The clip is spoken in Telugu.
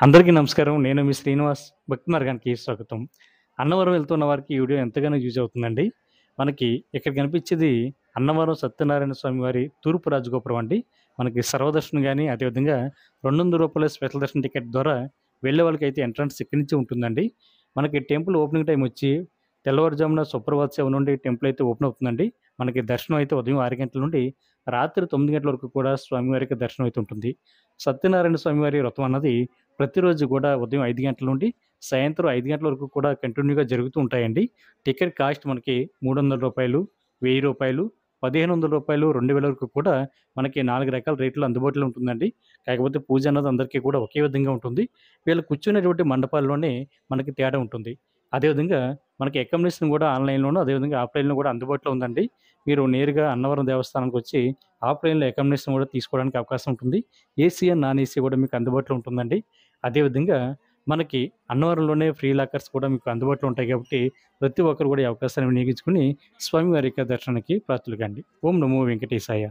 అందరికీ నమస్కారం. నేను మీ శ్రీనివాస్. భక్తి మార్గానికి స్వాగతం. అన్నవరం వెళ్తున్న వారికి ఈ వీడియో ఎంతగానో యూజ్ అవుతుందండి. మనకి ఇక్కడ కనిపించేది అన్నవరం సత్యనారాయణ స్వామి వారి తూర్పు రాజగోపురం అండి. మనకి సర్వదర్శనం గాని, అదేవిధంగా రూ. 200 స్పెషల్ దర్శనం టికెట్ ద్వారా వెళ్ళే వాళ్ళకైతే ఎంట్రన్స్ ఇక్కడి నుంచి ఉంటుందండి. మనకి టెంపుల్ ఓపెనింగ్ టైమ్ వచ్చి తెల్లవారుజామున సుప్రభాత సేవ నుండి టెంపుల్ అయితే ఓపెన్ అవుతుందండి. మనకి దర్శనం అయితే ఉదయం 6 గంటల నుండి రాత్రి 9 గంటల వరకు కూడా స్వామివారికి దర్శనం అయితే ఉంటుంది. సత్యనారాయణ స్వామివారి వ్రతం అన్నది ప్రతిరోజు కూడా ఉదయం 5 గంటల నుండి సాయంత్రం 5 గంటల వరకు కూడా కంటిన్యూగా జరుగుతూ ఉంటాయండి. టికెట్ కాస్ట్ మనకి రూ. 300, రూ. 1000, రూ. 1500, 2000 వరకు కూడా మనకి 4 రకాల రేట్లు అందుబాటులో ఉంటుందండి. కాకపోతే పూజ అన్నది అందరికీ కూడా ఒకే విధంగా ఉంటుంది. వీళ్ళు కూర్చునేటువంటి మండపాల్లోనే మనకి తేడా ఉంటుంది. అదేవిధంగా మనకి అకామిడేషన్ కూడా ఆన్‌లైన్‌లోను, అదేవిధంగా ఆఫ్‌లైన్‌లో కూడా అందుబాటులో ఉందండి. మీరు నేరుగా అన్నవరం దేవస్థానంకొచ్చి ఆఫ్‌లైన్‌లో అకామిడేషన్ కూడా తీసుకోవడానికి అవకాశం ఉంటుంది. ఏసీ అండ్ నాన్ ఏసీ కూడా మీకు అందుబాటులో ఉంటుందండి. అదేవిధంగా మనకి అన్నవరంలోనే ఫ్రీ లాకర్స్ కూడా మీకు అందుబాటులో ఉంటాయి కాబట్టి ప్రతి ఒక్కరు కూడా ఈ అవకాశాన్ని వినియోగించుకొని స్వామివారి యొక్క దర్శనానికి ప్రాప్తులు కండి. ఓం నమో వెంకటేశాయ.